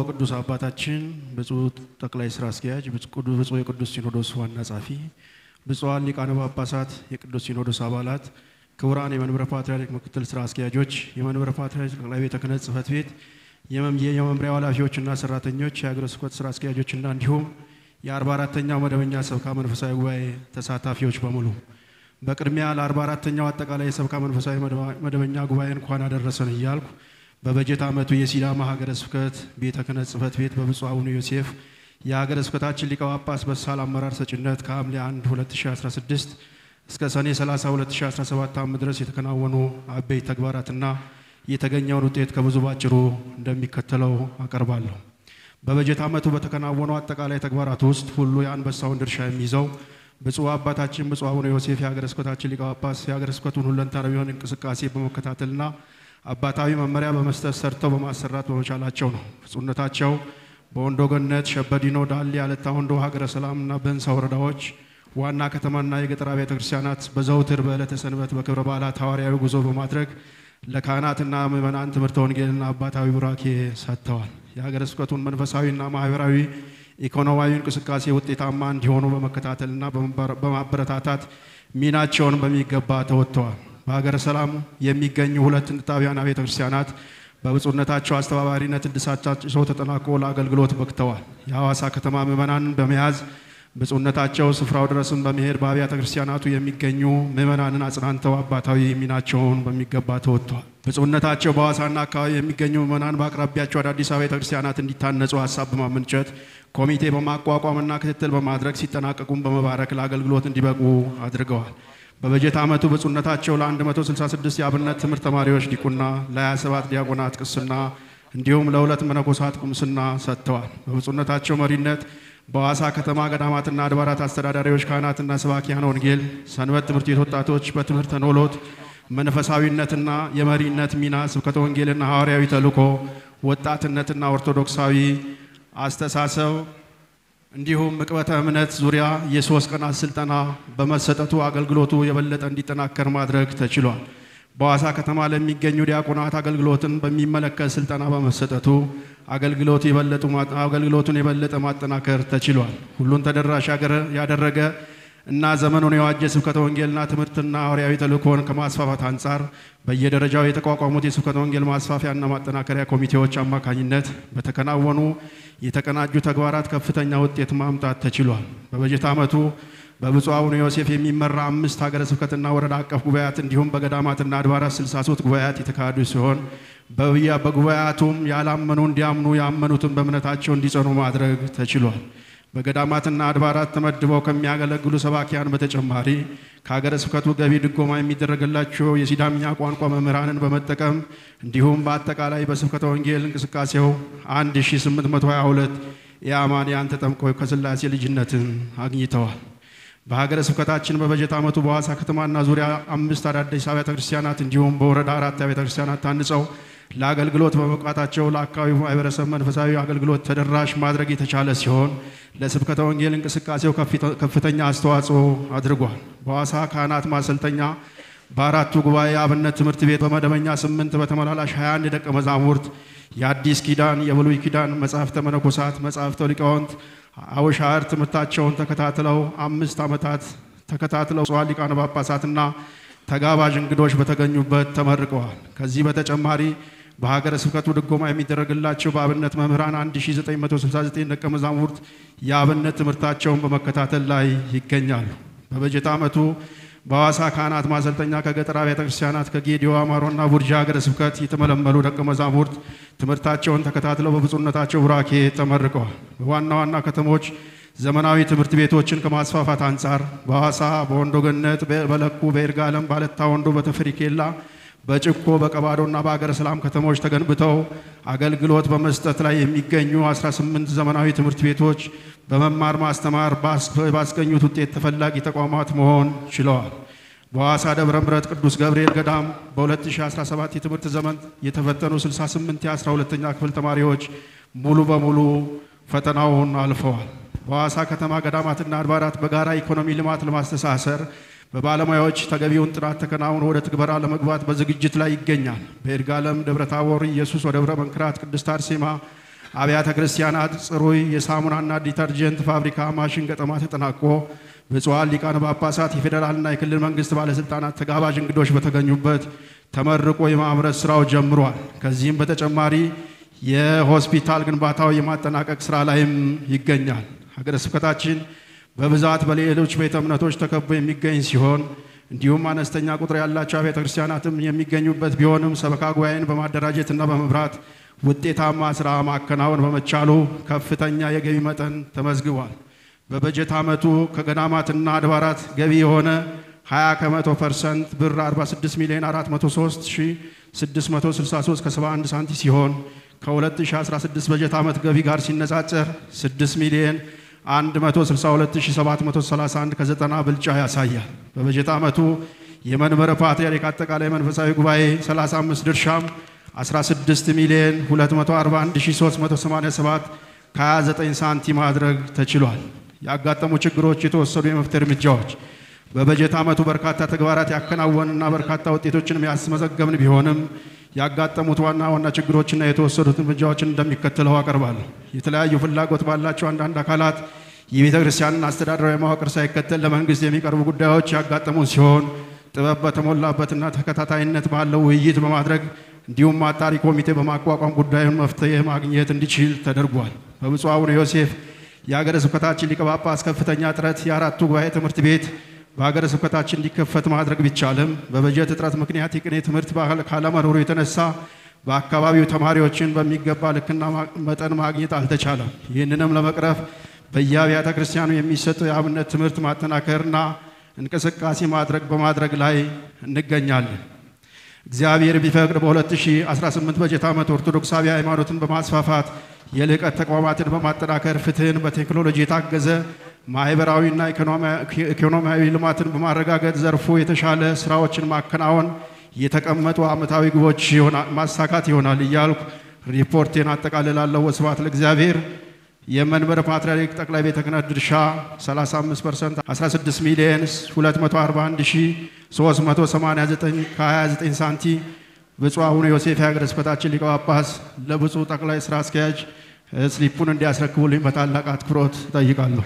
ቅዱስ አባታችን ብፁዕ ጠቅላይ ሥራ አስኪያጅ ብፁዕ የቅዱስ ሲኖዶስ ዋና ጸሐፊ ብፁዓን ሊቃነ ጳጳሳት የቅዱስ ሲኖዶስ አባላት ክቡራን የመንበረ ፓትርያርክ ምክትል ሥራ አስኪያጆች የመንበረ ፓትርያርክ ጠቅላይ ቤተ ክህነት ጽሕፈት ቤት የመምሪያ ኃላፊዎችና ሰራተኞች የሀገረ ስብከት ሥራ አስኪያጆችና እንዲሁም የ44ኛው መደበኛ ሰበካ መንፈሳዊ ጉባኤ ተሳታፊዎች በሙሉ በቅድሚያ ለ44ኛው አጠቃላይ ሰበካ መንፈሳዊ መደበኛ ጉባኤ እንኳን አደረሰን እያልኩ በበጀት ዓመቱ የሲዳማ ሀገረ ስብከት ቤተ ክህነት ጽሕፈት ቤት በብፁዕ አቡነ ዮሴፍ የሀገረ ስብከታችን ሊቀ ጳጳስ በሳል አመራር ሰጭነት ከሐምሌ 1 2016 እስከ ሰኔ 30 2017 ዓ.ም ድረስ የተከናወኑ አበይት ተግባራትና የተገኘውን ውጤት ከብዙ ባጭሩ እንደሚከተለው አቀርባለሁ። በበጀት ዓመቱ በተከናወኑ አጠቃላይ ተግባራት ውስጥ ሁሉ የአንበሳውን ድርሻ የሚይዘው ብፁዕ አባታችን ብፁዕ አቡነ ዮሴፍ የሀገረ ስብከታችን ሊቀ ጳጳስ የሀገረ ስብከቱን ሁለንተናዊ እንቅስቃሴ በመከታተልና አባታዊ መመሪያ በመስጠት ሰርተው በማሰራት በመቻላቸው ነው። ብፁዕነታቸው በወንዶ ገነት፣ ሸበዲኖ፣ ዳሌ፣ አለታ ወንዶ፣ ሀገረ ሰላምና በንሳ ወረዳዎች ዋና ከተማና የገጠር ቤተ ክርስቲያናት በዘውትር በዕለተ ሰንበት በክብረ በዓላት ሐዋርያዊ ጉዞ በማድረግ ለካህናትና ምዕመናን ትምህርተ ወንጌልና አባታዊ ቡራኬ ሰጥተዋል። የሀገረ ስብከቱን መንፈሳዊና ማህበራዊ ኢኮኖሚያዊ እንቅስቃሴ ውጤታማ እንዲሆኑ በመከታተልና በማበረታታት ሚናቸውን በሚገባ ተወጥተዋል። በሀገረ ሰላም የሚገኙ ሁለት ጥንታውያን ቤተ ክርስቲያናት በብፁዕነታቸው አስተባባሪነት እድሳታቸው ተጠናቆ ለአገልግሎት በቅተዋል። የሐዋሳ ከተማ ምዕመናንን በመያዝ ብፁዕነታቸው ስፍራው ድረስም በመሄድ በአብያተ ክርስቲያናቱ የሚገኙ ምዕመናንን አጽናንተው አባታዊ ሚናቸውን በሚገባ ተወጥተዋል። ብፁዕነታቸው በሐዋሳና አካባቢ የሚገኙ ምዕመናን በአቅራቢያቸው አዳዲስ ቤተ ክርስቲያናት እንዲታነጹ ሀሳብ በማመንጨት ኮሚቴ በማቋቋምና ክትትል በማድረግ ሲጠናቀቁም በመባረክ ለአገልግሎት እንዲበቁ አድርገዋል። በበጀት ዓመቱ ብፁዕነታቸው ለ166 የአብነት ትምህርት ተማሪዎች ዲቁና፣ ለ27 ዲያቆናት ቅስና እንዲሁም ለ2 መነኮሳት ቁምስና ሰጥተዋል። በብፁዕነታቸው መሪነት በሐዋሳ ከተማ ገዳማትና አድባራት አስተዳዳሪዎች፣ ካህናትና ሰባኪያነ ወንጌል፣ ሰንበት ትምህርት ቤት ወጣቶች በትምህርተ ኖሎት መንፈሳዊነትና የመሪነት ሚና፣ ስብከተ ወንጌልና ሐዋርያዊ ተልእኮ፣ ወጣትነትና ኦርቶዶክሳዊ አስተሳሰብ እንዲሁም ምቅበተ እምነት ዙሪያ የ3 ቀናት ስልጠና በመሰጠቱ አገልግሎቱ የበለጠ እንዲጠናከር ማድረግ ተችሏል። በሐዋሳ ከተማ ለሚገኙ ዲያቆናት አገልግሎትን በሚመለከት ስልጠና በመሰጠቱ አገልግሎቱን የበለጠ ማጠናከር ተችሏል። ሁሉን ተደራሽ ያደረገ እና ዘመኑን የዋጀ ስብከተ ወንጌልና ትምህርትና ሐዋርያዊ ተልእኮን ከማስፋፋት አንጻር በየደረጃው የተቋቋሙት የስብከተ ወንጌል ማስፋፊያና ማጠናከሪያ ኮሚቴዎች አማካኝነት በተከናወኑ የተቀናጁ ተግባራት ከፍተኛ ውጤት ማምጣት ተችሏል። በበጀት ዓመቱ በብፁዕ አቡነ ዮሴፍ የሚመራ 5 ሀገረ ስብከትና ወረዳ አቀፍ ጉባኤያት እንዲሁም በገዳማትና አድባራት 63 ጉባኤያት የተካሄዱ ሲሆን በጉባኤያቱም ያላመኑ እንዲያምኑ ያመኑትን በእምነታቸው እንዲጸኑ ማድረግ ተችሏል። በገዳማትና አድባራት ተመድበው ከሚያገለግሉ ሰባኪያን በተጨማሪ ከሀገረ ስብከቱ ገቢ ድጎማ የሚደረግላቸው የሲዳምኛ ቋንቋ መምህራንን በመጠቀም እንዲሁም በአጠቃላይ በስብከተ ወንጌል እንቅስቃሴው 1822 የአማንያን ተጠምቀው ከሥላሴ ልጅነትን አግኝተዋል። በሀገረ ስብከታችን በበጀት ዓመቱ በሐዋሳ ከተማና ዙሪያ 5 አዳዲስ አብያተ ክርስቲያናት እንዲሁም በወረዳ 4 አብያተ ክርስቲያናት ታንጸው ለአገልግሎት በመብቃታቸው ለአካባቢው ማህበረሰብ መንፈሳዊ አገልግሎት ተደራሽ ማድረግ የተቻለ ሲሆን ለስብከተ ወንጌል እንቅስቃሴው ከፍተኛ አስተዋጽኦ አድርጓል። በሐዋሳ ካህናት ማሰልጠኛ በአራቱ ጉባኤ አብነት ትምህርት ቤት በመደበኛ 8 በተመላላሽ 21 ደቀ መዛሙርት የአዲስ ኪዳን የብሉይ ኪዳን መጻሕፍተ መነኮሳት መጻሕፍተ ሊቃውንት አውሻር ትምህርታቸውን ተከታትለው 5 ዓመታት ተከታትለው ጽዋን ሊቃነ ጳጳሳትና ተጋባዥ እንግዶች በተገኙበት ተመርቀዋል። ከዚህ በተጨማሪ በሀገረ ስብከቱ ድጎማ የሚደረግላቸው በአብነት መምህራን 1969 ደቀ መዛሙርት የአብነት ትምህርታቸውን በመከታተል ላይ ይገኛሉ። በበጀት ዓመቱ በሐዋሳ ካህናት ማሰልጠኛ ከገጠር ቤተ ክርስቲያናት ከጌዲዮ አማሮና ቡርጃ ሀገረ ስብከት የተመለመሉ ደቀ መዛሙርት ትምህርታቸውን ተከታትለው በብፁዕነታቸው ቡራኬ ተመርቀዋል። በዋና ዋና ከተሞች ዘመናዊ ትምህርት ቤቶችን ከማስፋፋት አንጻር በሐዋሳ በወንዶ ገነት፣ በለኩ፣ በይርጋለም፣ ባለታ ወንዶ፣ በተፈሪ ኬላ፣ በጭኮ በቀባዶና በአገረ ሰላም ከተሞች ተገንብተው አገልግሎት በመስጠት ላይ የሚገኙ 18 ዘመናዊ ትምህርት ቤቶች በመማር ማስተማር ባስገኙት ውጤት ተፈላጊ ተቋማት መሆን ችለዋል። በሐዋሳ ደብረ ምሕረት ቅዱስ ገብርኤል ገዳም በ2017 የትምህርት ዘመን የተፈተኑ 68 የ12ኛ ክፍል ተማሪዎች ሙሉ በሙሉ ፈተናውን አልፈዋል። በሐዋሳ ከተማ ገዳማትና አድባራት በጋራ ኢኮኖሚ ልማት ለማስተሳሰር በባለሙያዎች ተገቢውን ጥናት ተከናውኖ ወደ ትግበራ ለመግባት በዝግጅት ላይ ይገኛል። በይርጋለም፣ ደብረ ታቦር፣ ኢየሱስ ወደብረ መንክራት፣ ቅድስት አርሴማ አብያተ ክርስቲያናት ጽሩይ የሳሙናና ዲተርጀንት ፋብሪካ ማሽን ገጠማ ተጠናቆ ብፁዓን ሊቃነ ጳጳሳት የፌዴራልና የክልል መንግስት ባለስልጣናት ተጋባዥ እንግዶች በተገኙበት ተመርቆ የማምረት ስራው ጀምሯል። ከዚህም በተጨማሪ የሆስፒታል ግንባታው የማጠናቀቅ ስራ ላይም ይገኛል። ሀገረ ስብከታችን በብዛት በሌሎች ቤተ እምነቶች ተከቦ የሚገኝ ሲሆን እንዲሁም አነስተኛ ቁጥር ያላቸው ቤተ ክርስቲያናትም የሚገኙበት ቢሆንም ሰበካ ጉባኤን በማደራጀትና በመምራት ውጤታማ ስራ ማከናወን በመቻሉ ከፍተኛ የገቢ መጠን ተመዝግቧል። በበጀት ዓመቱ ከገዳማትና አድባራት ገቢ የሆነ 20% ብር 46,403,663 ከ71 ሳንቲም ሲሆን ከ2016 በጀት ዓመት ገቢ ጋር ሲነጻጸር 6,162,731 ከ90 ብልጫ ያሳያል። በበጀት ዓመቱ የመንበረ ፓትርያርክ አጠቃላይ መንፈሳዊ ጉባኤ 35 ድርሻም 16,241,387 ከ29 ሳንቲም ማድረግ ተችሏል። ያጋጠሙ ችግሮች የተወሰዱ የመፍትሄ እርምጃዎች በበጀት ዓመቱ በርካታ ተግባራት ያከናወንና በርካታ ውጤቶችን ያስመዘገብን ቢሆንም ያጋጠሙት ዋና ዋና ችግሮችና የተወሰዱት እርምጃዎችን እንደሚከተለው አቀርባለሁ። የተለያዩ ፍላጎት ባላቸው አንዳንድ አካላት የቤተ ክርስቲያንን አስተዳደራዊ መዋቅር ሳይከተል ለመንግስት የሚቀርቡ ጉዳዮች ያጋጠሙን ሲሆን ጥበብ በተሞላበትና ተከታታይነት ባለው ውይይት በማድረግ እንዲሁም አጣሪ ኮሚቴ በማቋቋም ጉዳዩን መፍትሄ ማግኘት እንዲችል ተደርጓል። በብፁዕ አቡነ ዮሴፍ የሀገረ ስብከታችን ሊቀ ጳጳስ ከፍተኛ ጥረት የአራቱ ጉባኤ ትምህርት ቤት በሀገረ ስብከታችን እንዲከፈት ማድረግ ቢቻልም በበጀት እጥረት ምክንያት የቅኔ ትምህርት ባህል ካለመኖሩ የተነሳ በአካባቢው ተማሪዎችን በሚገባ ልክና መጠን ማግኘት አልተቻለም። ይህንንም ለመቅረፍ በየአብያተ ክርስቲያኑ የሚሰጥ የአብነት ትምህርት ማጠናከርና እንቅስቃሴ በማድረግ ላይ እንገኛለን። እግዚአብሔር ቢፈቅድ በ2018 በጀት ዓመት ኦርቶዶክሳዊ ሃይማኖትን በማስፋፋት የልቀት ተቋማትን በማጠናከር ፍትህን በቴክኖሎጂ የታገዘ ማህበራዊና ኢኮኖሚያዊ ልማትን በማረጋገጥ ዘርፉ የተሻለ ስራዎችን ማከናወን የተቀመጡ ዓመታዊ ግቦች ማሳካት ይሆናል እያልኩ ሪፖርቴን አጠቃልላለሁ። ወስብሐት ለእግዚአብሔር። የመንበረ ፓትርያርክ ጠቅላይ ቤተ ክህነት ድርሻ 35% 16,241,389 ከ29 ሳንቲም። ብፁዕ አቡነ ዮሴፍ የሀገረ ስብከታችን ሊቀ ጳጳስ ለብፁዕ ጠቅላይ ስራ አስኪያጅ ስሊፑን እንዲያስረክቡልኝ በታላቅ አክብሮት እጠይቃለሁ።